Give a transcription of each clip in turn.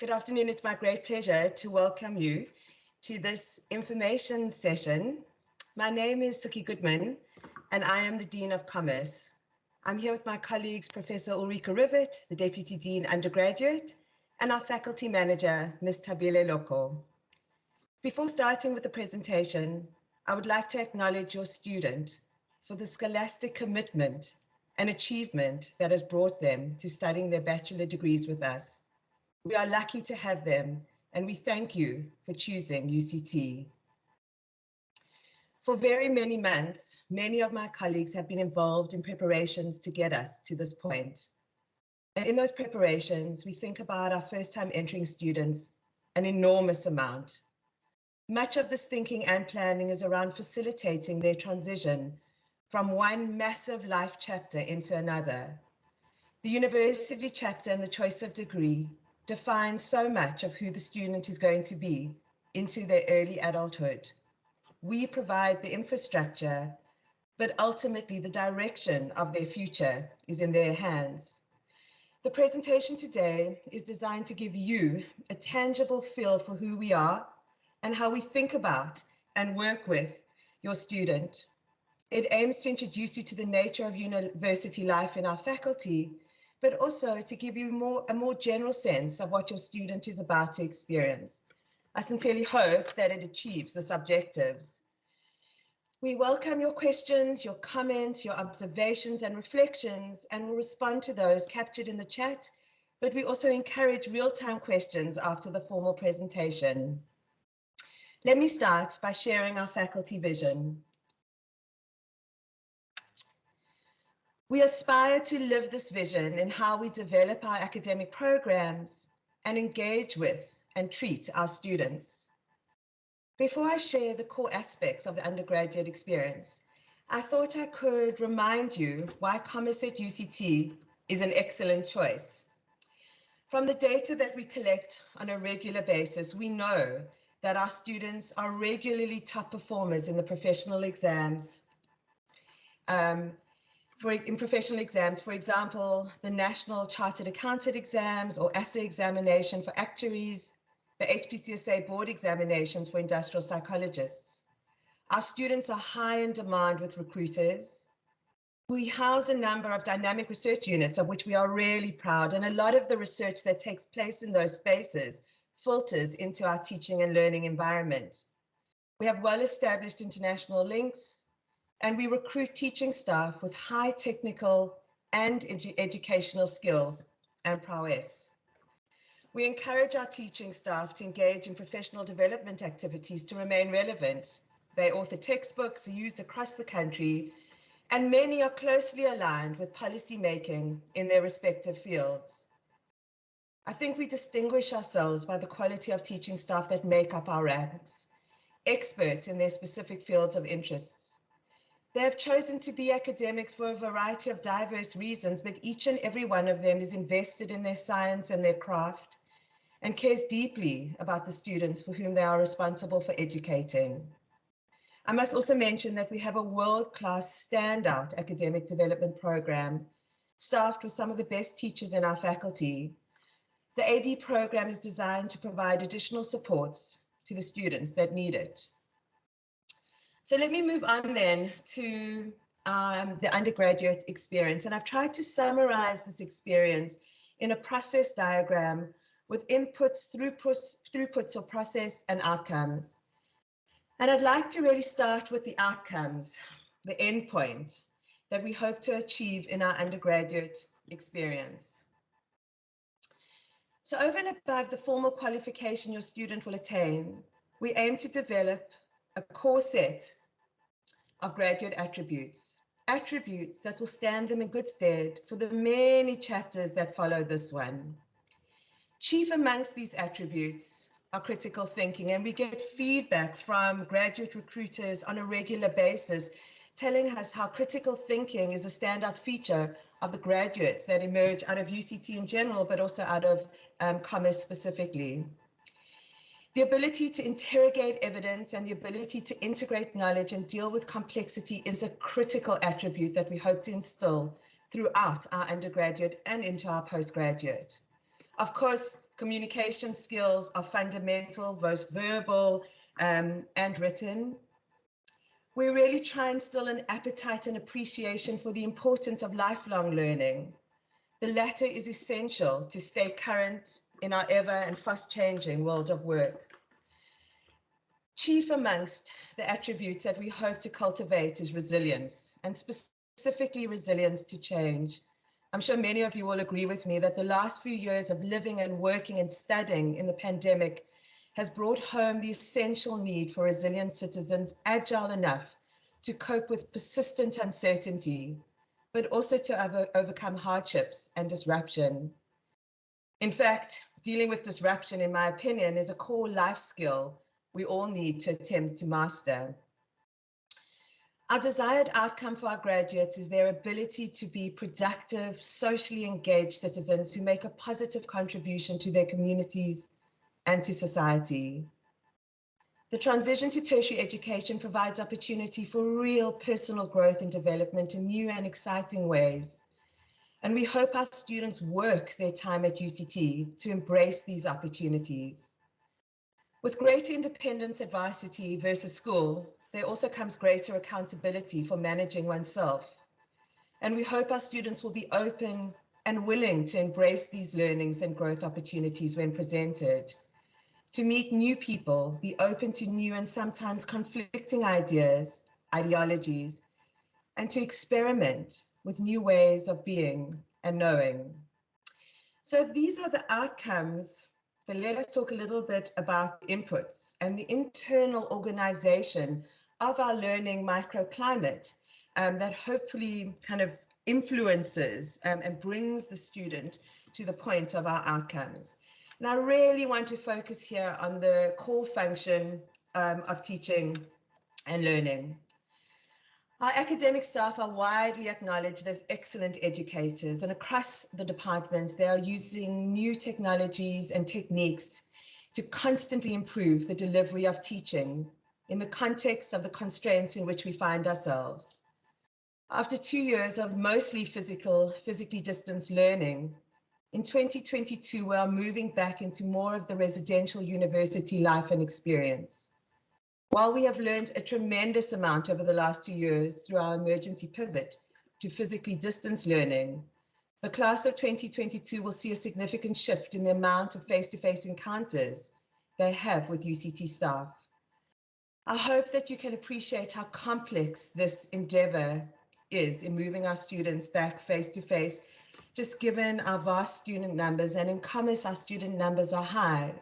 Good afternoon. It's my great pleasure to welcome you to this information session. My name is Suki Goodman, and I am the Dean of Commerce. I'm here with my colleagues, Professor Ulrika Rivet, the Deputy Dean Undergraduate, and our Faculty Manager, Ms. Tabile Loko. Before starting with the presentation, I would like to acknowledge your student for the scholastic commitment and achievement that has brought them to studying their bachelor degrees with us. We are lucky to have them, and we thank you for choosing UCT. For very many months, many of my colleagues have been involved in preparations to get us to this point. And in those preparations, we think about our first-time entering students an enormous amount. Much of this thinking and planning is around facilitating their transition from one massive life chapter into another. The university chapter and the choice of degree defines so much of who the student is going to be into their early adulthood. We provide the infrastructure, but ultimately the direction of their future is in their hands. The presentation today is designed to give you a tangible feel for who we are and how we think about and work with your student. It aims to introduce you to the nature of university life in our faculty, but also to give you a more general sense of what your student is about to experience. I sincerely hope that it achieves this objectives. We welcome your questions, your comments, your observations and reflections, and will respond to those captured in the chat, but we also encourage real-time questions after the formal presentation. Let me start by sharing our faculty vision. We aspire to live this vision in how we develop our academic programs and engage with and treat our students. Before I share the core aspects of the undergraduate experience, I thought I could remind you why commerce at UCT is an excellent choice. From the data that we collect on a regular basis, we know that our students are regularly top performers in the professional exams. In professional exams, for example, the National Chartered Accountant exams or ASSA examination for actuaries, the HPCSA board examinations for industrial psychologists. Our students are high in demand with recruiters. We house a number of dynamic research units of which we are really proud, and a lot of the research that takes place in those spaces filters into our teaching and learning environment. We have well-established international links, and we recruit teaching staff with high technical and educational skills and prowess. We encourage our teaching staff to engage in professional development activities to remain relevant. They author textbooks used across the country, and many are closely aligned with policy making in their respective fields. I think we distinguish ourselves by the quality of teaching staff that make up our ranks, experts in their specific fields of interests. They have chosen to be academics for a variety of diverse reasons, but each and every one of them is invested in their science and their craft and cares deeply about the students for whom they are responsible for educating. I must also mention that we have a world-class standout academic development program staffed with some of the best teachers in our faculty. The AD program is designed to provide additional supports to the students that need it. So let me move on then to the undergraduate experience. And I've tried to summarize this experience in a process diagram with inputs, throughputs or process and outcomes. And I'd like to really start with the outcomes, the endpoint that we hope to achieve in our undergraduate experience. So over and above the formal qualification your student will attain, we aim to develop a core set of graduate attributes that will stand them in good stead for the many chapters that follow this one. Chief amongst these attributes are critical thinking, and we get feedback from graduate recruiters on a regular basis telling us how critical thinking is a standout feature of the graduates that emerge out of UCT in general, but also out of commerce specifically. The ability to interrogate evidence and the ability to integrate knowledge and deal with complexity is a critical attribute that we hope to instill throughout our undergraduate and into our postgraduate. Of course, Communication skills are fundamental, both verbal and written. We really try and instill an appetite and appreciation for the importance of lifelong learning. The latter is essential to stay current in our ever and fast changing world of work. Chief amongst the attributes that we hope to cultivate is resilience, and specifically resilience to change. I'm sure many of you will agree with me that the last few years of living and working and studying in the pandemic has brought home the essential need for resilient citizens, agile enough to cope with persistent uncertainty, but also to overcome hardships and disruption. In fact, dealing with disruption, in my opinion, is a core life skill we all need to attempt to master. Our desired outcome for our graduates is their ability to be productive, socially engaged citizens who make a positive contribution to their communities and to society. The transition to tertiary education provides opportunity for real personal growth and development in new and exciting ways. And we hope our students work their time at UCT to embrace these opportunities. With greater independence at varsity versus school, there also comes greater accountability for managing oneself. And we hope our students will be open and willing to embrace these learnings and growth opportunities when presented, to meet new people, be open to new and sometimes conflicting ideas, ideologies, and to experiment with new ways of being and knowing. So if these are the outcomes, then let us talk a little bit about the inputs and the internal organization of our learning microclimate that hopefully kind of influences and brings the student to the point of our outcomes. And I really want to focus here on the core function of teaching and learning. Our academic staff are widely acknowledged as excellent educators, and across the departments, they are using new technologies and techniques to constantly improve the delivery of teaching in the context of the constraints in which we find ourselves. After 2 years of mostly physically distanced learning, in 2022, we are moving back into more of the residential university life and experience. While we have learned a tremendous amount over the last 2 years through our emergency pivot to physically distanced learning, the class of 2022 will see a significant shift in the amount of face-to-face encounters they have with UCT staff. I hope that you can appreciate how complex this endeavor is in moving our students back face-to-face, just given our vast student numbers, and in commerce, our student numbers are high.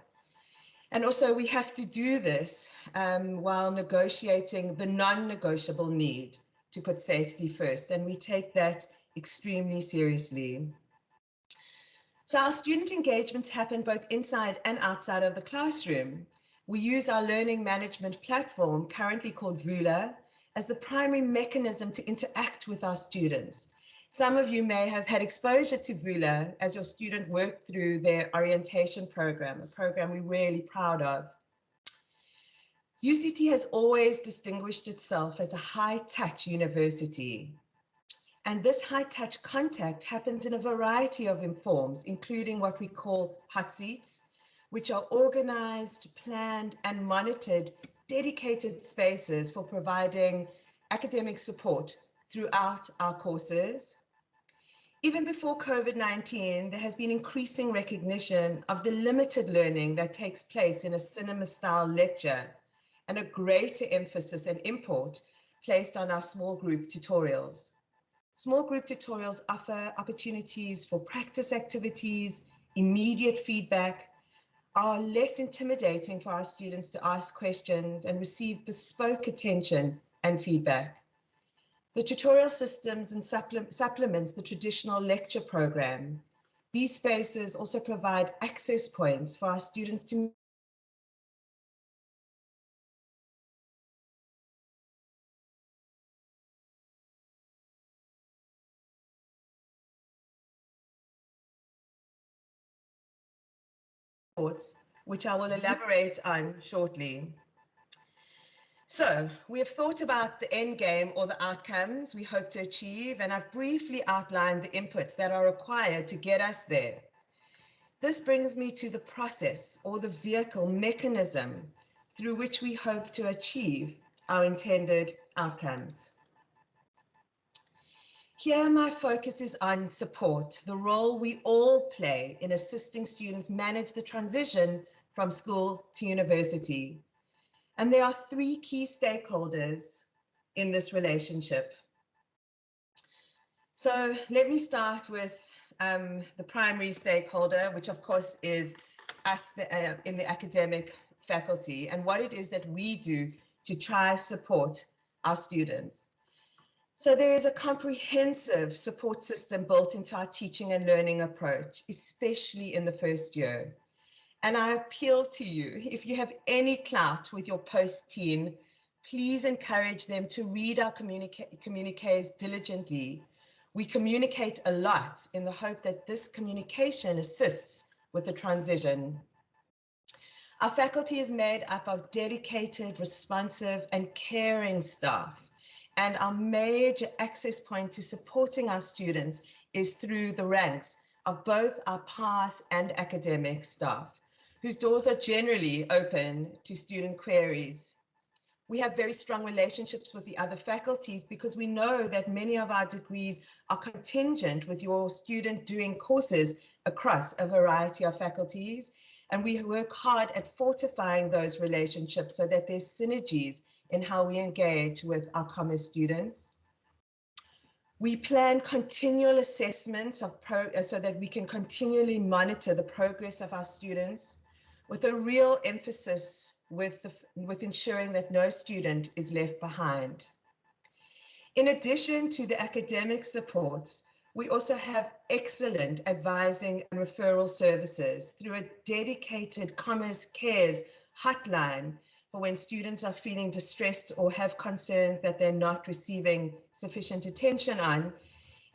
And also we have to do this while negotiating the non-negotiable need to put safety first. And we take that extremely seriously. So our student engagements happen both inside and outside of the classroom. We use our learning management platform, currently called Vula, as the primary mechanism to interact with our students. Some of you may have had exposure to Vula as your student worked through their orientation program, a program we're really proud of. UCT has always distinguished itself as a high-touch university. And this high-touch contact happens in a variety of forms, including what we call hot seats, which are organized, planned, and monitored, dedicated spaces for providing academic support throughout our courses. Even before COVID-19, there has been increasing recognition of the limited learning that takes place in a cinema-style lecture, and a greater emphasis and import placed on our small group tutorials. Small group tutorials offer opportunities for practice activities, immediate feedback, are less intimidating for our students to ask questions and receive bespoke attention and feedback. The tutorial systems and supplements the traditional lecture program. These spaces also provide access points for our students to thoughts, which I will elaborate on shortly. So we have thought about the end game or the outcomes we hope to achieve, and I've briefly outlined the inputs that are required to get us there. This brings me to the process or the vehicle mechanism through which we hope to achieve our intended outcomes. Here, my focus is on support, the role we all play in assisting students manage the transition from school to university. And there are three key stakeholders in this relationship. So let me start with the primary stakeholder, which of course is us in the academic faculty, and what it is that we do to try support our students. So there is a comprehensive support system built into our teaching and learning approach, especially in the first year. And I appeal to you, if you have any clout with your post-teen, please encourage them to read our communiques diligently. We communicate a lot in the hope that this communication assists with the transition. Our faculty is made up of dedicated, responsive, and caring staff. And our major access point to supporting our students is through the ranks of both our PAS and academic staff, whose doors are generally open to student queries. We have very strong relationships with the other faculties because we know that many of our degrees are contingent with your student doing courses across a variety of faculties. And we work hard at fortifying those relationships so that there's synergies in how we engage with our commerce students. We plan continual assessments so that we can continually monitor the progress of our students with a real emphasis with ensuring that no student is left behind. In addition to the academic supports, we also have excellent advising and referral services through a dedicated Commerce Cares hotline for when students are feeling distressed or have concerns that they're not receiving sufficient attention on.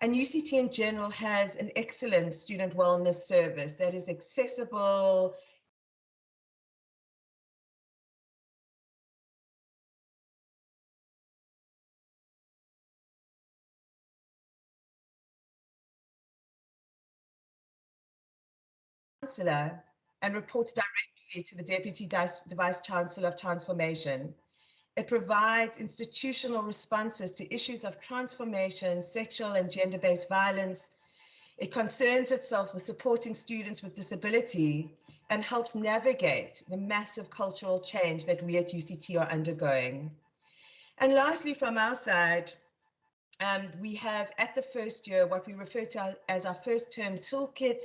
And UCT in general has an excellent student wellness service that is accessible, Chancellor, and reports directly to the Deputy Vice Chancellor of Transformation. It provides institutional responses to issues of transformation, sexual and gender-based violence. It concerns itself with supporting students with disability and helps navigate the massive cultural change that we at UCT are undergoing. And lastly, from our side, we have at the first year what we refer to as our first term toolkit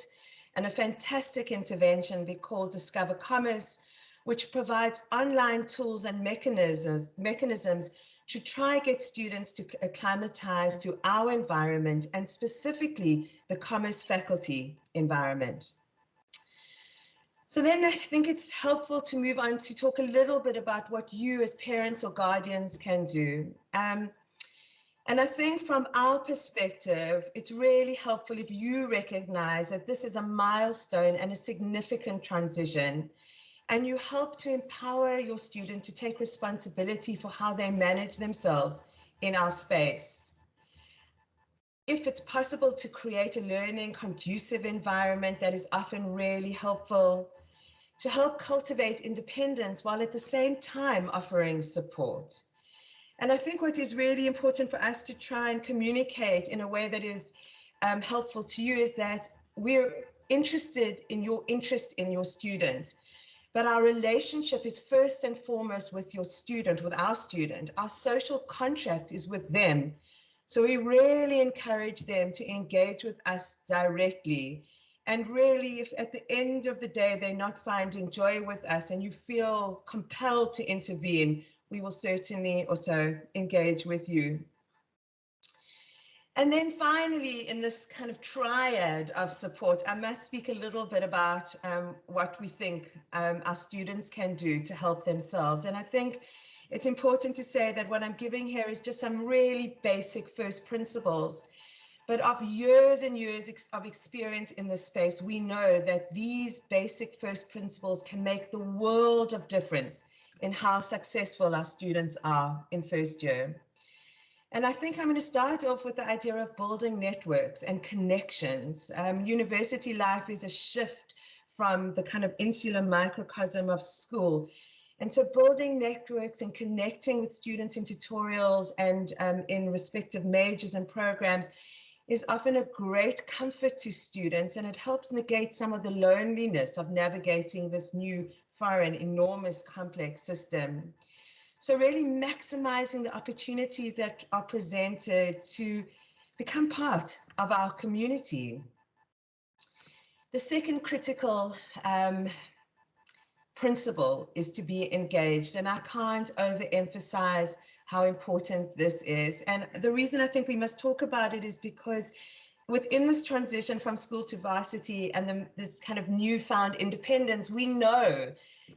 and a fantastic intervention we call Discover Commerce, which provides online tools and mechanisms to try get students to acclimatize to our environment and specifically the commerce faculty environment. So then I think it's helpful to move on to talk a little bit about what you as parents or guardians can do. And I think from our perspective, it's really helpful if you recognize that this is a milestone and a significant transition, and you help to empower your student to take responsibility for how they manage themselves in our space. If it's possible to create a learning conducive environment, that is often really helpful to help cultivate independence while at the same time offering support. And I think what is really important for us to try and communicate in a way that is helpful to you is that we're interested in your interest in your students, but our relationship is first and foremost with your student, with our student. Our social contract is with them. So we really encourage them to engage with us directly. And really, if at the end of the day, they're not finding joy with us and you feel compelled to intervene, we will certainly also engage with you. And then finally, in this kind of triad of support, I must speak a little bit about what we think our students can do to help themselves. And I think it's important to say that what I'm giving here is just some really basic first principles. But of years and years of experience in this space, we know that these basic first principles can make the world of difference in how successful our students are in first year. And I think I'm going to start off with the idea of building networks and connections. University life is a shift from the kind of insular microcosm of school. And so building networks and connecting with students in tutorials and in respective majors and programs is often a great comfort to students, and it helps negate some of the loneliness of navigating this new, foreign, enormous, complex system. So really maximizing the opportunities that are presented to become part of our community. The second critical principle is to be engaged, and I can't overemphasize how important this is. And the reason I think we must talk about it is because within this transition from school to varsity and this kind of newfound independence, we know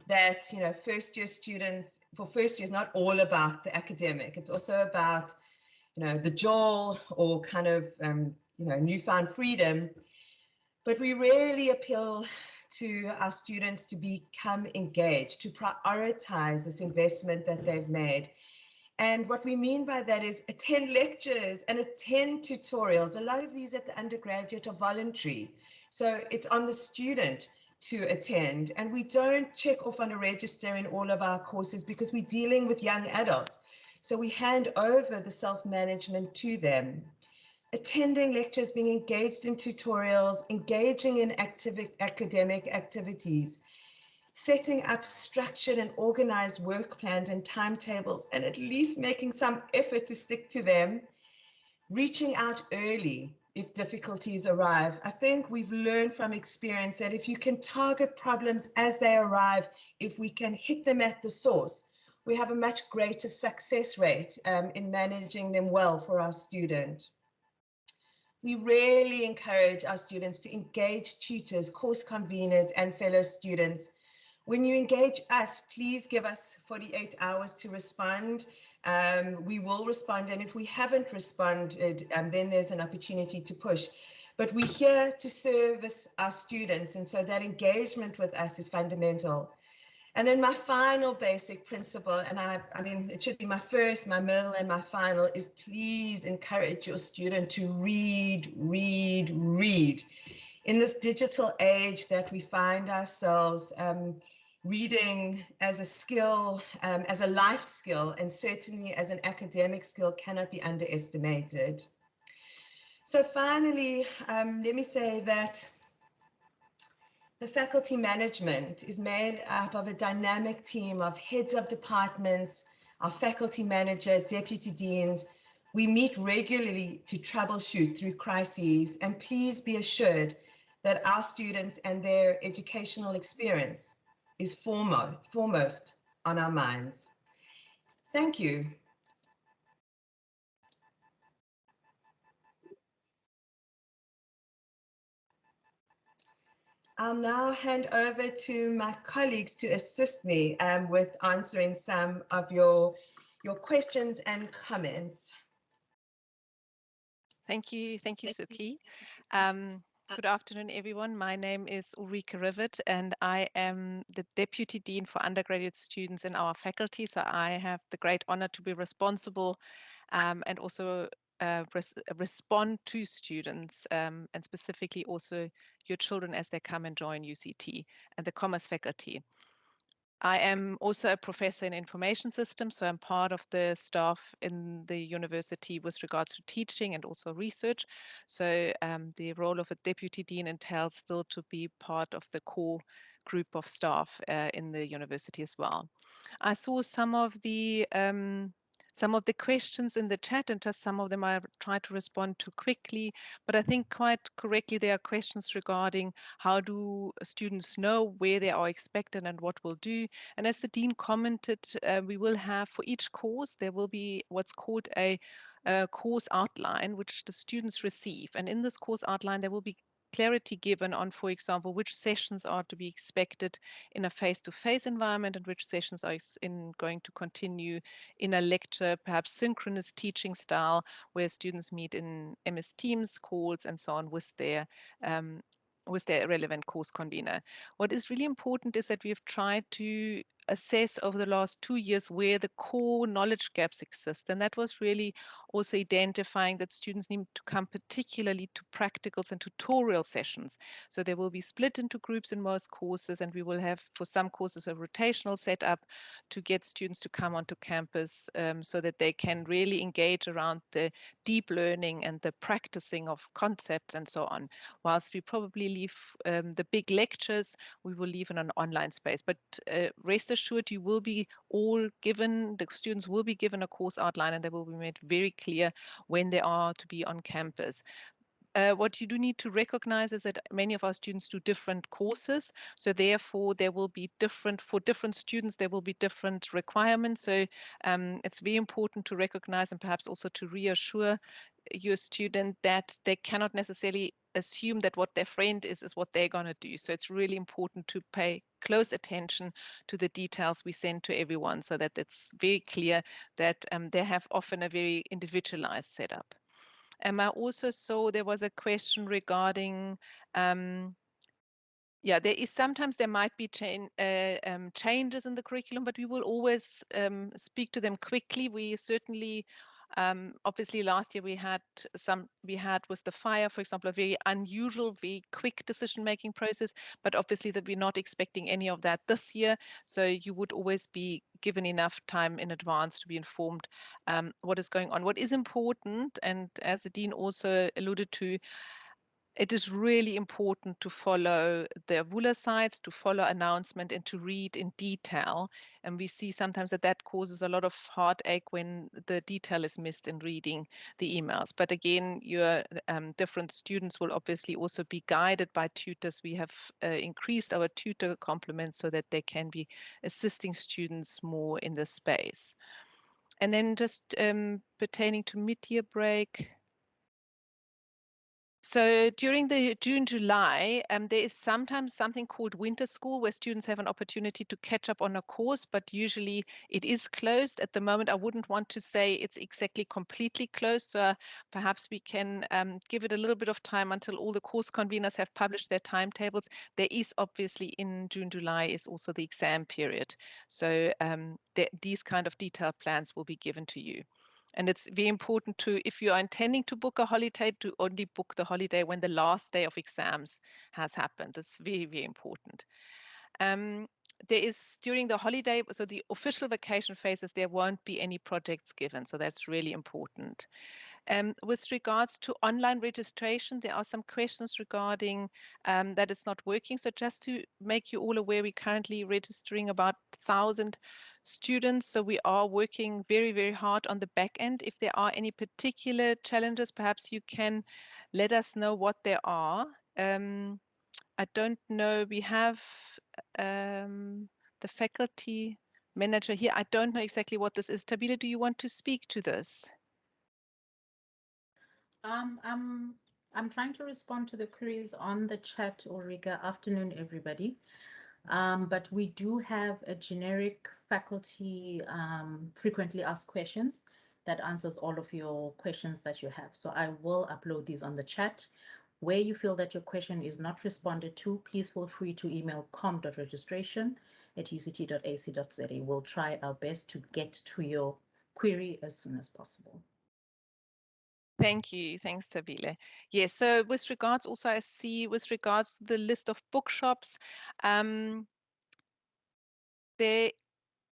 that, you know, first year students, for first year is not all about the academic. It's also about, you know, the joy or kind of, you know, newfound freedom. But we really appeal to our students to become engaged, to prioritize this investment that they've made. And what we mean by that is attend lectures and attend tutorials. A lot of these at the undergraduate are voluntary. So it's on the student to attend. And we don't check off on a register in all of our courses because we're dealing with young adults. So we hand over the self-management to them. Attending lectures, being engaged in tutorials, engaging in academic activities, setting up structured and organized work plans and timetables, and at least making some effort to stick to them, reaching out early if difficulties arrive. I think we've learned from experience that if you can target problems as they arrive, if we can hit them at the source, we have a much greater success rate in managing them well for our student. We really encourage our students to engage tutors, course conveners, and fellow students. When you engage us, please give us 48 hours to respond. We will respond, and if we haven't responded, then there's an opportunity to push. But we're here to service our students, and so that engagement with us is fundamental. And then my final basic principle, and I mean, it should be my first, my middle, and my final, is please encourage your student to read, read, read. In this digital age that we find ourselves, reading as a skill, as a life skill, and certainly as an academic skill cannot be underestimated. So finally, let me say that the faculty management is made up of a dynamic team of heads of departments, our faculty manager, deputy deans. We meet regularly to troubleshoot through crises, and please be assured that our students and their educational experience is foremost on our minds. Thank you. I'll now hand over to my colleagues to assist me with answering some of your questions and comments. Thank you, Suki. Good afternoon, everyone. My name is Ulrike Rivet, and I am the Deputy Dean for undergraduate students in our faculty. So I have the great honor to be responsible and also respond to students and specifically also your children as they come and join UCT and the commerce faculty. I am also a professor in information systems, so I'm part of the staff in the university with regards to teaching and also research. So the role of a deputy dean entails still to be part of the core group of staff in the university as well. I saw some of the questions in the chat, and just some of them I tried to respond to quickly, but I think quite correctly there are questions regarding how do students know where they are expected and what will do. And as the dean commented, we will have for each course, there will be what's called a course outline, which the students receive. And in this course outline, there will be clarity given on, for example, which sessions are to be expected in a face-to-face environment and which sessions are going to continue in a lecture, perhaps synchronous teaching style, where students meet in MS Teams calls and so on with their relevant course convener. What is really important is that we have tried to assess over the last 2 years where the core knowledge gaps exist. And that was really also identifying that students need to come particularly to practicals and tutorial sessions. So they will be split into groups in most courses, and we will have, for some courses, a rotational setup to get students to come onto campus so that they can really engage around the deep learning and the practicing of concepts and so on. Whilst we probably leave the big lectures, we will leave in an online space. But rest assured, you will be all given, the students will be given a course outline, and they will be made very clear when they are to be on campus. What you do need to recognize is that many of our students do different courses. So therefore, there will be different, for different students, there will be different requirements. So it's very important to recognize and perhaps also to reassure your student that they cannot necessarily assume that what their friend is what they're going to do. So it's really important to pay close attention to the details we send to everyone so that it's very clear that they have often a very individualized setup. I also saw there was a question regarding yeah, there is sometimes there might be changes in the curriculum, but we will always speak to them quickly. We certainly, obviously, last year we had with the fire, for example, a very unusual, very quick decision-making process. But obviously, that we're not expecting any of that this year. So you would always be given enough time in advance to be informed what is going on. What is important, and as the dean also alluded to, it is really important to follow the WULA sites, to follow announcement and to read in detail. And we see sometimes that that causes a lot of heartache when the detail is missed in reading the emails. But again, your different students will obviously also be guided by tutors. We have increased our tutor complement so that they can be assisting students more in the space. And then just pertaining to mid-year break, so during the June, July, there is sometimes something called winter school where students have an opportunity to catch up on a course, but usually it is closed. At the moment, I wouldn't want to say it's exactly completely closed. So perhaps we can give it a little bit of time until all the course conveners have published their timetables. There is obviously in June, July is also the exam period. So these kind of detailed plans will be given to you. And it's very important to, if you are intending to book a holiday, to only book the holiday when the last day of exams has happened. That's very, very important. Um, there is during the holiday, so the official vacation phases, there won't be any projects given. So that's really important. With regards to online registration, there are some questions regarding that it's not working. So just to make you all aware, we're currently registering about 1,000 students. So we are working very, very hard on the back end. If there are any particular challenges, perhaps you can let us know what there are. I don't know. We have the faculty manager here. I don't know exactly what this is. Tabila, do you want to speak to this? Um, I'm I'm trying to respond to the queries on the chat, Ulrika. Afternoon, everybody. But we do have a generic faculty frequently asked questions that answers all of your questions that you have. So I will upload these on the chat. Where you feel that your question is not responded to, please feel free to email com.registration@uct.ac.za. We'll try our best to get to your query as soon as possible. Thank you. Thanks, Tabile. Yes, so with regards also, I see with regards to the list of bookshops, um, there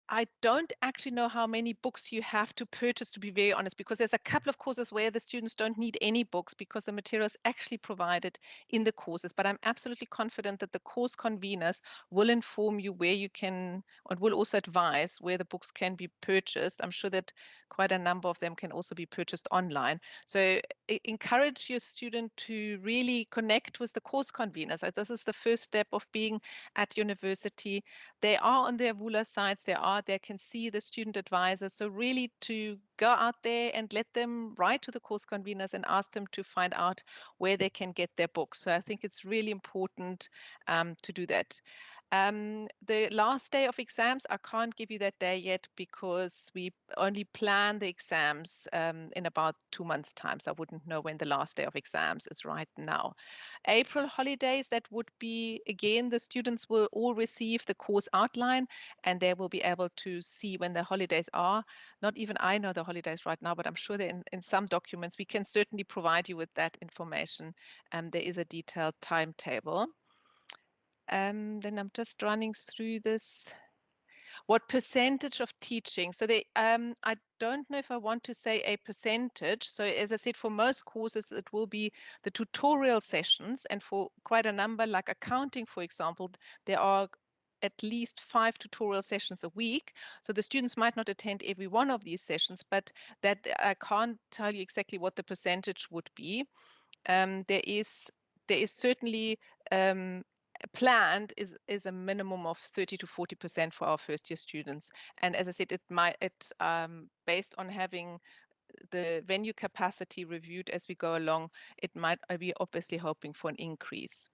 I don't actually know how many books you have to purchase, to be very honest, because there's a couple of courses where the students don't need any books because the material is actually provided in the courses. But I'm absolutely confident that the course conveners will inform you where you can, and will also advise where the books can be purchased. I'm sure that quite a number of them can also be purchased online. So encourage your student to really connect with the course conveners. This is the first step of being at university. They are on their WULA sites. They can see the student advisors. So really to go out there and let them write to the course conveners and ask them to find out where they can get their books. So I think it's really important to do that. The last day of exams, I can't give you that day yet because we only plan the exams in about 2 months' time. So I wouldn't know when the last day of exams is right now. April holidays, that would be, again, the students will all receive the course outline and they will be able to see when the holidays are. Not even I know the holidays right now, but I'm sure they're in some documents. We can certainly provide you with that information. There is a detailed timetable. Then I'm just running through this. What percentage of teaching? So I don't know if I want to say a percentage. So as I said, for most courses, it will be the tutorial sessions. And for quite a number, like accounting, for example, there are at least 5 tutorial sessions a week. So the students might not attend every one of these sessions, but that I can't tell you exactly what the percentage would be. There is certainly planned is a minimum of 30 to 40% for our first year students. And as I said, based on having the venue capacity reviewed as we go along, it might be obviously hoping for an increase.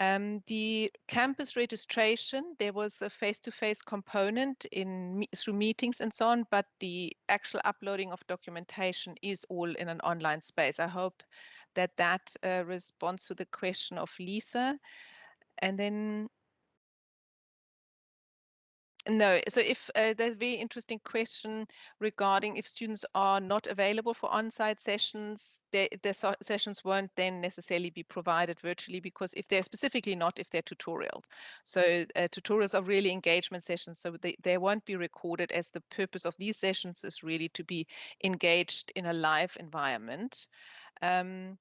The campus registration, there was a face-to-face component through meetings and so on, but the actual uploading of documentation is all in an online space. I hope that responds to the question of Lisa. And then no, so if there's a very interesting question regarding if students are not available for on-site sessions, the sessions won't then necessarily be provided virtually because if they're specifically not, if they're tutorial. So tutorials are really engagement sessions, so they won't be recorded, as the purpose of these sessions is really to be engaged in a live environment. So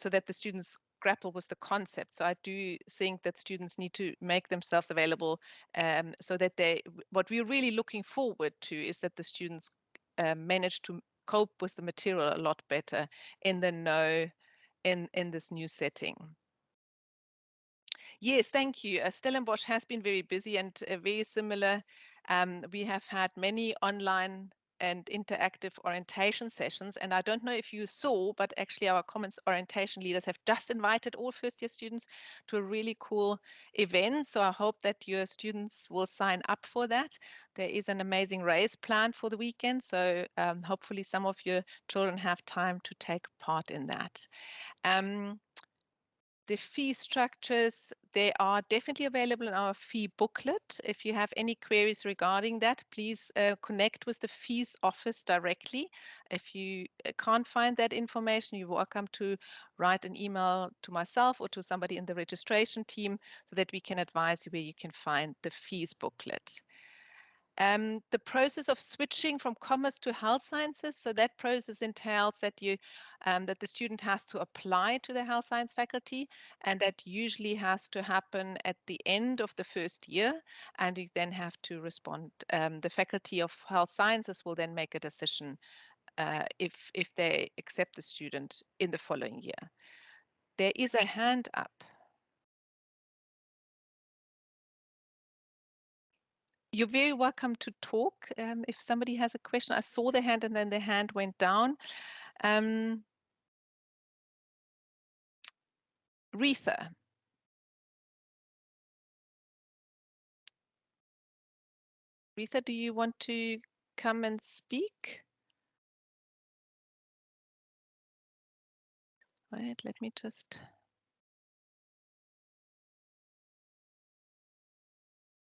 that the students grapple with the concept. So I do think that students need to make themselves available so that what we're really looking forward to is that the students manage to cope with the material a lot better in the know in this new setting. Yes, thank you. Stellenbosch has been very busy and very similar. We have had many online and interactive orientation sessions. And I don't know if you saw, but actually our Commons orientation leaders have just invited all first year students to a really cool event. So I hope that your students will sign up for that. There is an amazing race planned for the weekend. So hopefully some of your children have time to take part in that. The fee structures, they are definitely available in our fee booklet. If you have any queries regarding that, please connect with the fees office directly. If you can't find that information, you're welcome to write an email to myself or to somebody in the registration team so that we can advise you where you can find the fees booklet. The process of switching from commerce to health sciences, so that process entails that that the student has to apply to the health science faculty, and that usually has to happen at the end of the first year, and you then have to respond. The faculty of health sciences will then make a decision if they accept the student in the following year. There is a hand up. You're very welcome to talk. If somebody has a question, I saw the hand and then the hand went down. Um, Retha. Retha, do you want to come and speak? Right, let me just.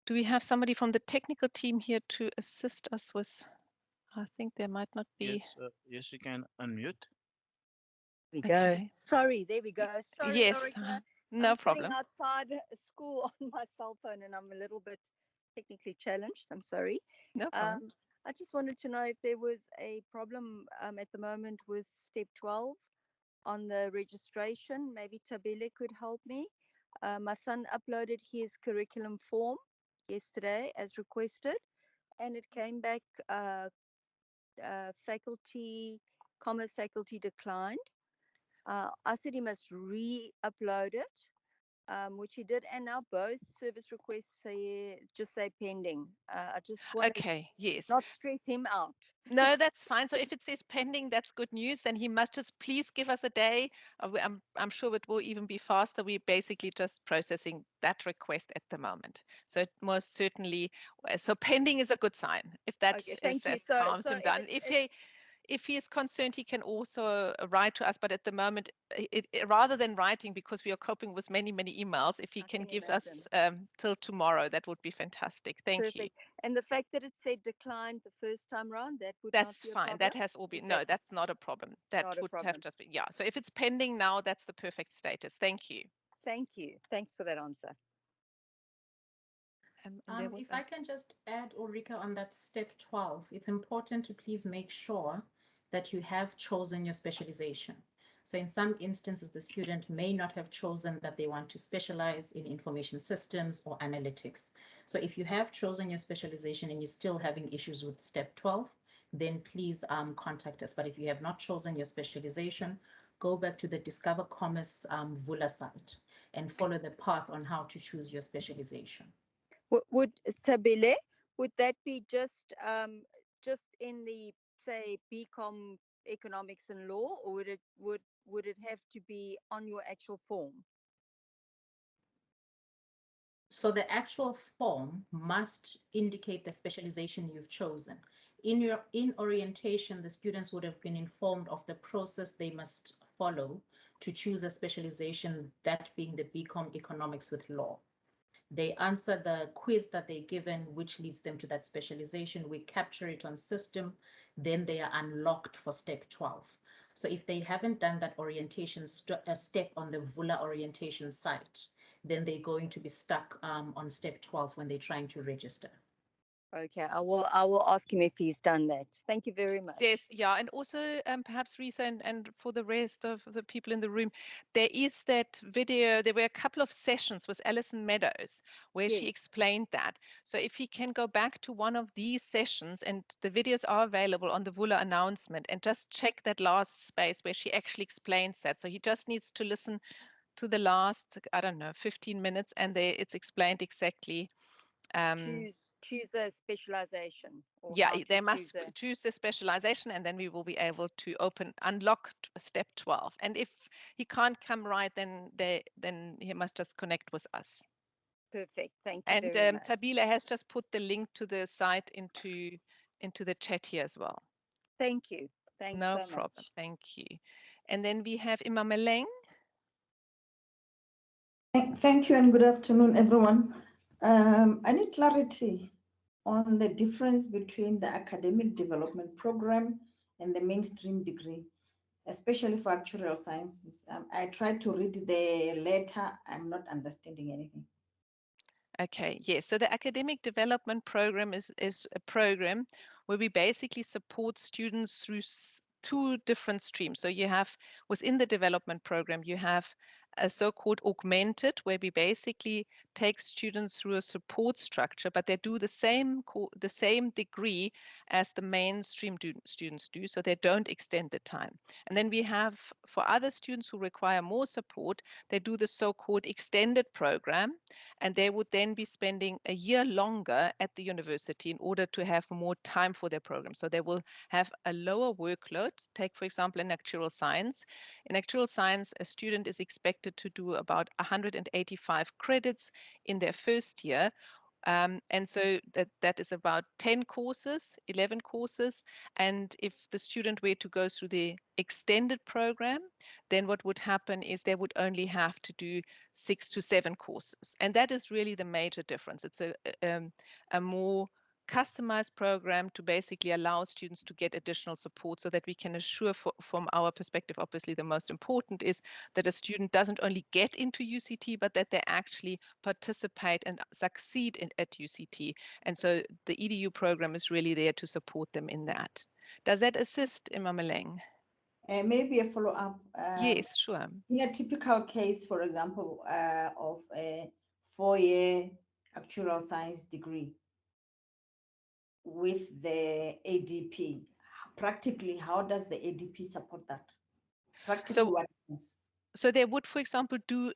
Do we have somebody from the technical team here to assist us with? I think there might not be. Yes, you can unmute. We go. Okay. Sorry, there we go. Sorry, Yes, Ulrika. I'm no sitting problem. outside school on my cell phone and I'm a little bit technically challenged. I'm sorry. No problem. Um, I just wanted to know if there was a problem at the moment with step 12 on the registration. Maybe Tabile could help me. My son uploaded his curriculum form yesterday as requested, and it came back faculty, commerce faculty declined. I said he must re-upload it, which he did, and now both service requests say just say pending. I just want to Okay, yes. not stress him out. No, that's fine. So if it says pending, that's good news. Then he must just please give us a day. I'm sure it will even be faster. We're basically just processing that request at the moment. So most certainly, so pending is a good sign. Okay, If thank you. that So calms so him down. If he is concerned, he can also write to us. But at the moment, rather than writing, because we are coping with many emails, if he I can can give imagine. us till tomorrow, that would be fantastic. Thank you. Perfect. And the fact that it said declined the first time round, that would not That's be a fine. problem? That has all Is been, that no, that's not a problem. That not a would have problem? just been, yeah. So if it's pending now, that's the perfect status. Thank you. Thank you. Thanks for that answer. And there was If I can just add, Ulrika, on that step 12, it's important to please make sure that you have chosen your specialization. So in some instances, the student may not have chosen that they want to specialize in information systems or analytics. So if you have chosen your specialization and you're still having issues with step 12, then please contact us. But if you have not chosen your specialization, go back to the Discover Commerce Vula site and follow the path on how to choose your specialization. Would Tabile, would that be just in the, say, BCom economics and law, or would it have to be on your actual form? So the actual form must indicate the specialization you've chosen. In orientation, the students would have been informed of the process they must follow to choose a specialization, that being the BCom economics with law. They answer the quiz that they're given, which leads them to that specialization. We capture it on system, then they are unlocked for step 12. So if they haven't done that orientation step on the Vula orientation site, then they're going to be stuck on step 12 when they're trying to register. Okay, I will ask him if he's done that. Thank you very much. There's, yeah, and also perhaps Rita and for the rest of the people in the room, there is that video. There were a couple of sessions with Alison Meadows where she Yes, explained that. So if he can go back to one of these sessions, and the videos are available on the Vula announcement, and just check that last space where she actually explains that. So he just needs to listen to the last, I don't know, 15 minutes, and there it's explained exactly. choose a specialization, or Yeah, how to they choose must a. choose the specialization, and then we will be able to unlock step 12. And if he can't come right, then he must just connect with us. Perfect. Thank you And very much. Tabila has just put the link to the site into the chat here as well. Thank you. Thanks No so problem. much. Thank you. And then we have Imameleng. Thank you and good afternoon, everyone. I need clarity on the difference between the academic development program and the mainstream degree, especially for actuarial sciences. I tried to read the letter, I'm not understanding anything. Okay, yes. So the academic development program is a program where we basically support students through two different streams. So you have, within the development program, you have a so-called augmented, where we basically take students through a support structure, but they do the same degree as the mainstream students do, so they don't extend the time. And then we have, for other students who require more support, they do the so-called extended program, and they would then be spending a year longer at the university in order to have more time for their program. So they will have a lower workload. Take, for example, in actuarial science. In actuarial science, a student is expected to do about 185 credits in their first year, and so that is about 10 courses, 11 courses. And if the student were to go through the extended program, then what would happen is they would only have to do 6 to 7 courses. And that is really the major difference. It's a more customized program to basically allow students to get additional support, so that we can assure from our perspective, obviously the most important is that a student doesn't only get into UCT, but that they actually participate and succeed at UCT. And so the EDU program is really there to support them in that. Does that assist, Imameleng? Maybe a follow-up. Yes, sure. In a typical case, for example, of a 4-year actuarial science degree with the ADP, practically, how does the ADP support that? Practically, So what happens? So they would, for example, do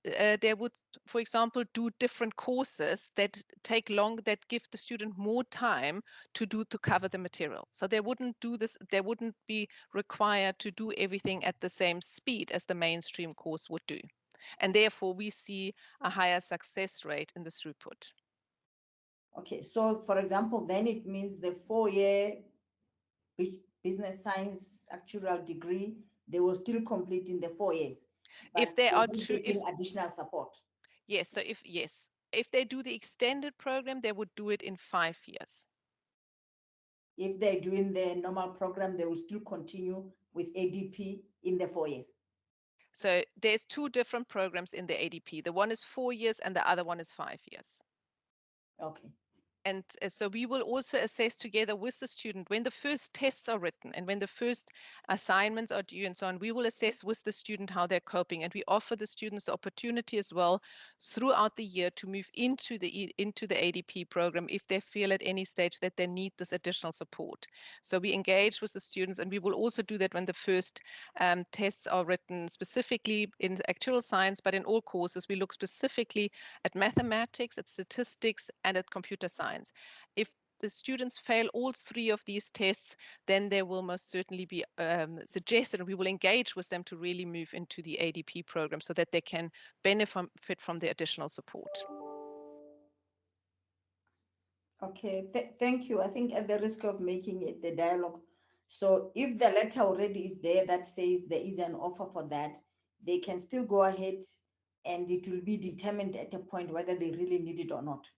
different courses that take long, that give the student more time to cover the material. So they wouldn't do this, they wouldn't be required to do everything at the same speed as the mainstream course would do. And therefore we see a higher success rate in the throughput. Okay, so for example, then it means the 4-year business science actuarial degree, they will still complete in the 4 years, but If they they're are just true, getting additional support. yes, so if they do the extended program, they would do it in 5 years. If they're doing the normal program, they will still continue with ADP in the 4 years. So there's two different programs in the ADP. The one is 4 years and the other one is 5 years. Okay. And so we will also assess together with the student when the first tests are written and when the first assignments are due and so on, we will assess with the student how they're coping. And we offer the students the opportunity as well throughout the year to move into the ADP program if they feel at any stage that they need this additional support. So we engage with the students, and we will also do that when the first tests are written, specifically in actuarial science, but in all courses, we look specifically at mathematics, at statistics, and at computer science. If the students fail all three of these tests, then they will most certainly be suggested, and we will engage with them to really move into the ADP program so that they can benefit from the additional support. Okay, thank you. I think at the risk of making it the dialogue, so if the letter already is there that says there is an offer for that, they can still go ahead and it will be determined at a point whether they really need it or not.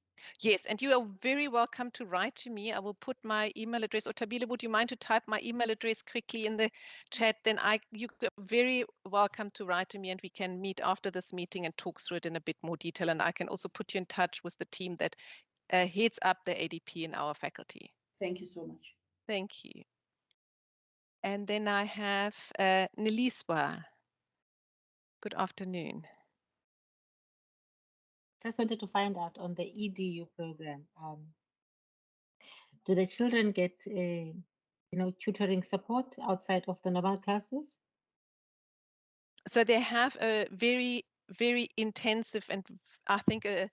Yes, and you are very welcome to write to me. I will put my email address. Or Tabile, would you mind to type my email address quickly in the chat? Then you're very welcome to write to me, and we can meet after this meeting and talk through it in a bit more detail. And I can also put you in touch with the team that heads up the ADP in our faculty. Thank you so much. Thank you. And then I have Neliswa. Good afternoon. Just wanted to find out on the EDU program, do the children get, tutoring support outside of the normal classes? So they have a very intensive and I think a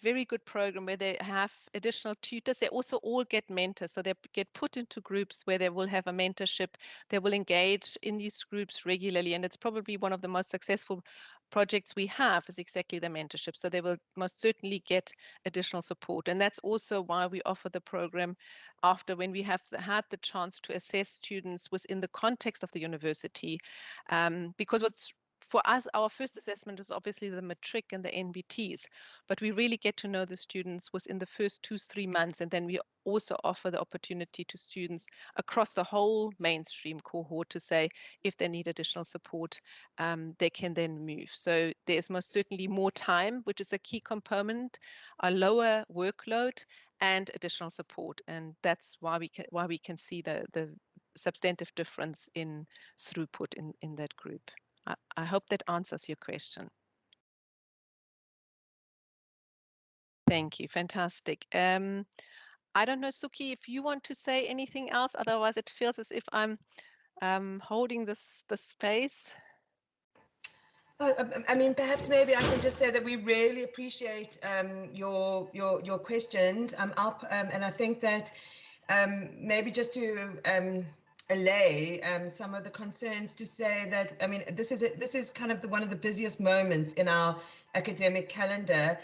very good program where they have additional tutors. They also all get mentors, so they get put into groups where they will have a mentorship. They will engage in these groups regularly, and it's probably one of the most successful projects we have is exactly the mentorship. So they will most certainly get additional support, and that's also why we offer the program after when we have had the chance to assess students within the context of the university, because what's for us, our first assessment is obviously the matric and the NBTs, but we really get to know the students within the first 2-3 months, and then we also offer the opportunity to students across the whole mainstream cohort to say if they need additional support, they can then move. So there's most certainly more time, which is a key component, a lower workload, and additional support, and that's why we can see the substantive difference in throughput in that group. I hope that answers your question. Thank you. Fantastic. I don't know, Suki, if you want to say anything else. Otherwise, it feels as if I'm holding this space. I mean, perhaps maybe I can just say that we really appreciate your questions. And I think that maybe just to allay some of the concerns, to say that, I mean, this is kind of one of the busiest moments in our academic calendar,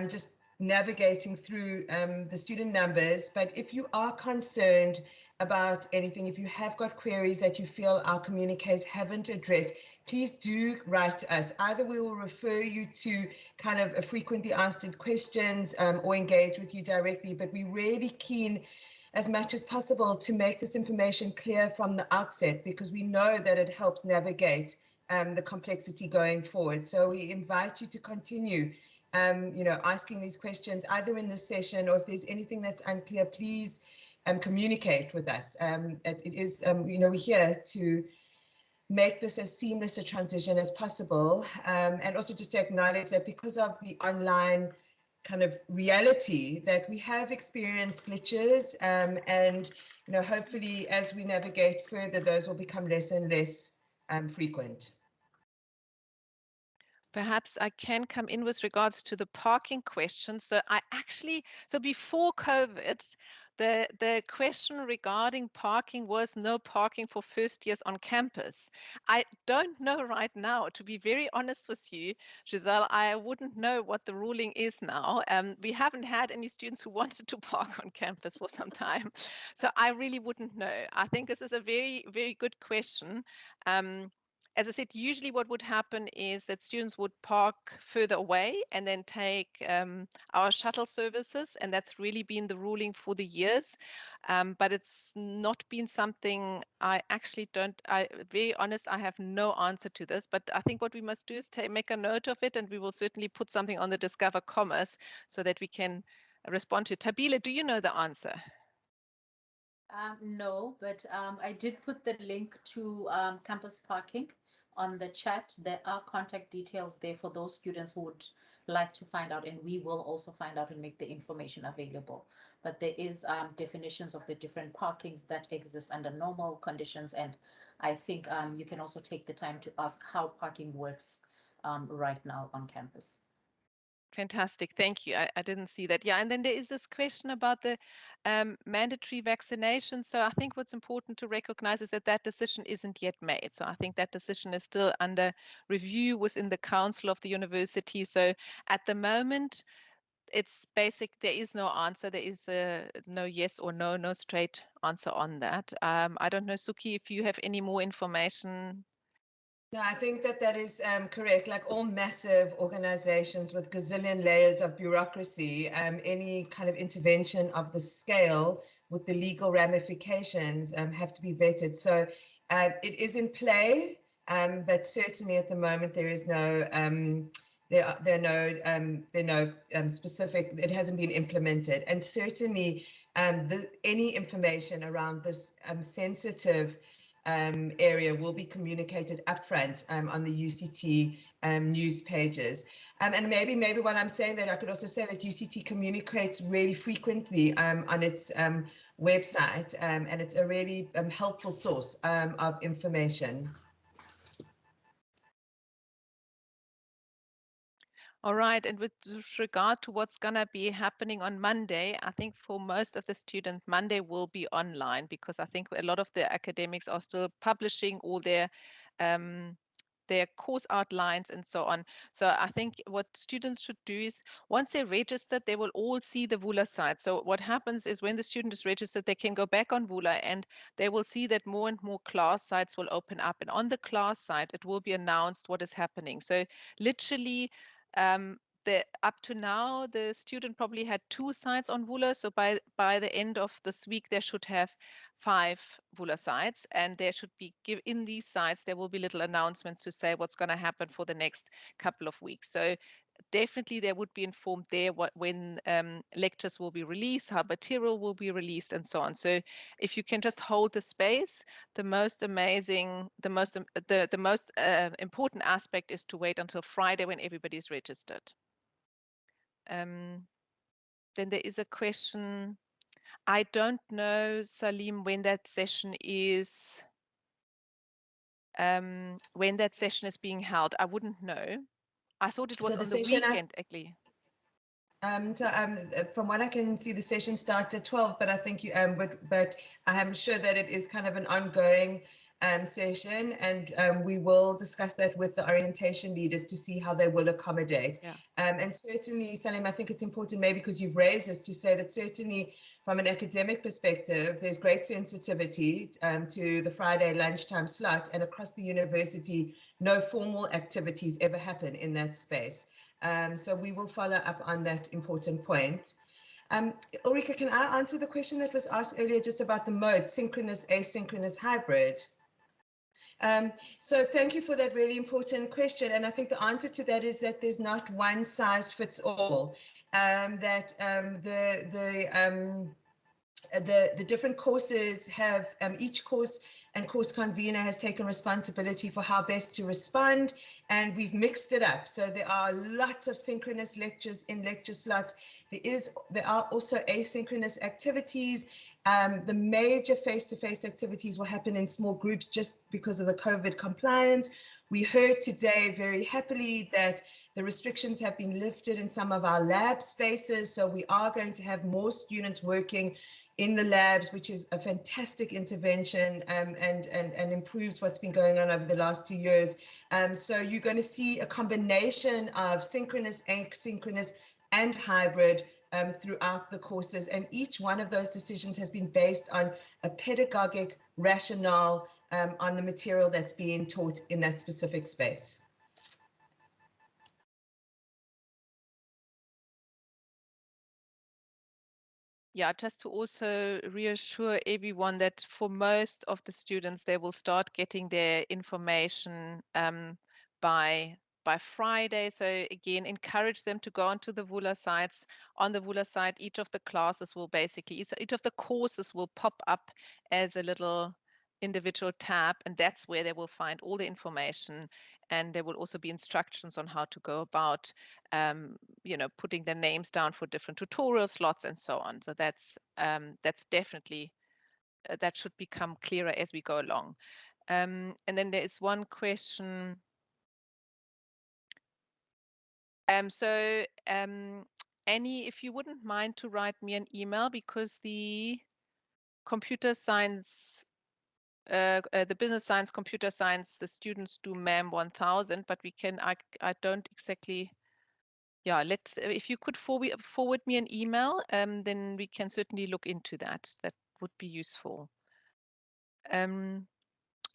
just navigating through the student numbers. But if you are concerned about anything, if you have got queries that you feel our communiques haven't addressed, please do write to us. Either we will refer you to kind of a frequently asked questions or engage with you directly, but we're really keen as much as possible to make this information clear from the outset, because we know that it helps navigate the complexity going forward. So we invite you to continue asking these questions either in this session, or if there's anything that's unclear, please communicate with us. It is, we're here to make this as seamless a transition as possible, and also just to acknowledge that because of the online kind of reality, that we have experienced glitches, and hopefully as we navigate further, those will become less and less frequent. Perhaps I can come in with regards to the parking question. So before COVID, the question regarding parking was no parking for first years on campus. I don't know right now, to be very honest with you, Giselle, I wouldn't know what the ruling is now. We haven't had any students who wanted to park on campus for some time. So I really wouldn't know. I think this is a very, very good question. As I said, usually what would happen is that students would park further away and then take our shuttle services, and that's really been the ruling for the years. But it's not been something I actually don't, very honest, I have no answer to this. But I think what we must do is make a note of it, and we will certainly put something on the Discover Commerce so that we can respond to it. Tabile, do you know the answer? No, but I did put the link to campus parking on the chat. There are contact details there for those students who would like to find out, and we will also find out and make the information available. But there is definitions of the different parkings that exist under normal conditions, and I think you can also take the time to ask how parking works right now on campus. Fantastic. Thank you. I didn't see that. Yeah. And then there is this question about the mandatory vaccination. So I think what's important to recognize is that that decision isn't yet made. So I think that decision is still under review within the council of the university. So at the moment, it's basic. There is no answer. There is no yes or no, no straight answer on that. I don't know, Suki, if you have any more information. No, I think that that is correct. Like all massive organizations with gazillion layers of bureaucracy, any kind of intervention of the scale with the legal ramifications have to be vetted. So it is in play, but certainly at the moment there is no there are no specific. It hasn't been implemented, and certainly any information around this sensitive area will be communicated upfront on the UCT news pages. And maybe when I'm saying that, I could also say that UCT communicates really frequently on its website, and it's a really helpful source of information. All right, and with regard to what's going to be happening on Monday, I think for most of the students, Monday will be online because I think a lot of the academics are still publishing all their course outlines and so on. So I think what students should do is once they're registered, they will all see the Vula site. So what happens is when the student is registered, they can go back on Vula and they will see that more and more class sites will open up. And on the class site, it will be announced what is happening. So literally, up to now, the student probably had 2 sites on Vula. So by the end of this week, they should have 5 Vula sites, and there should be in these sites there will be little announcements to say what's going to happen for the next couple of weeks. So definitely they would be informed there when lectures will be released, how material will be released, and so on. So if you can just hold the space, the most important aspect is to wait until Friday when everybody is registered. Then there is a question. I don't know, Salim, when that session is. When that session is being held, I wouldn't know. I thought it was So the on the session weekend, actually. From what I can see, the session starts at 12, but I think but I am sure that it is kind of an ongoing session, and we will discuss that with the orientation leaders to see how they will accommodate. Yeah. And certainly, Salim, I think it's important, maybe because you've raised this, to say that certainly from an academic perspective, there's great sensitivity to the Friday lunchtime slot, and across the university, no formal activities ever happen in that space. So we will follow up on that important point. Ulrika, can I answer the question that was asked earlier just about the mode, synchronous, asynchronous, hybrid? So thank you for that really important question. And I think the answer to that is that there's not one size fits all. That the different courses have each course and course convener has taken responsibility for how best to respond, and we've mixed it up. So there are lots of synchronous lectures in lecture slots. There are also asynchronous activities, The major face-to-face activities will happen in small groups just because of the COVID compliance. We heard today very happily that the restrictions have been lifted in some of our lab spaces. So we are going to have more students working in the labs, which is a fantastic intervention and improves what's been going on over the last 2 years. So you're going to see a combination of synchronous, asynchronous, and hybrid throughout the courses. And each one of those decisions has been based on a pedagogic rationale on the material that's being taught in that specific space. Yeah, just to also reassure everyone that for most of the students, they will start getting their information by Friday. So again, encourage them to go onto the Vula sites. On the Vula site, each of the classes will basically, each of the courses will pop up as a little individual tab, and that's where they will find all the information. And there will also be instructions on how to go about putting their names down for different tutorial slots and so on. So that's definitely that should become clearer as we go along. And then there is one question. Annie, if you wouldn't mind to write me an email, because the computer science, the business science, computer science, the students do MAM 1000, but I don't exactly. Yeah, if you could forward me an email, then we can certainly look into that. That would be useful.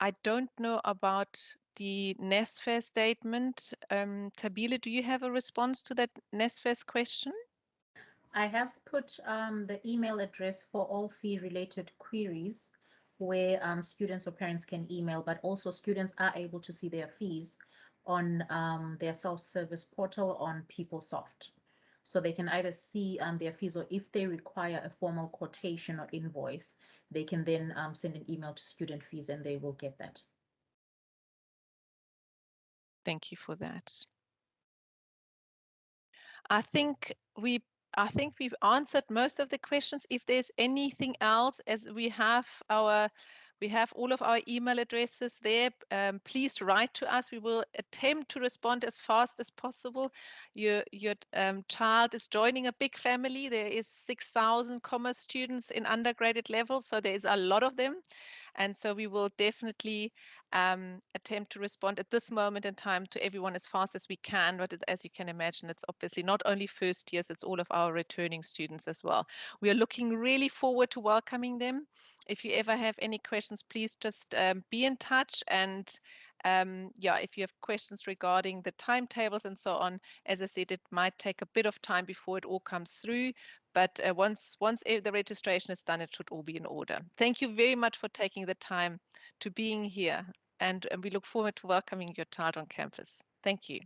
I don't know about the NSFAS statement. Tabile, do you have a response to that NSFAS question? I have put the email address for all fee-related queries where students or parents can email, but also students are able to see their fees on their self-service portal on PeopleSoft. So they can either see their fees, or if they require a formal quotation or invoice, they can then send an email to student fees and they will get that. Thank you for that. I think we've answered most of the questions. If there's anything else, as we have all of our email addresses there. Please write to us. We will attempt to respond as fast as possible. Your child is joining a big family. There is 6,000 commerce students in undergraduate level, so there is a lot of them. And so we will definitely attempt to respond at this moment in time to everyone as fast as we can. But as you can imagine, it's obviously not only first years, it's all of our returning students as well. We are looking really forward to welcoming them. If you ever have any questions, please just be in touch. And yeah, if you have questions regarding the timetables and so on, as I said, it might take a bit of time before it all comes through. But once the registration is done, it should all be in order. Thank you very much for taking the time to being here. And we look forward to welcoming your child on campus. Thank you.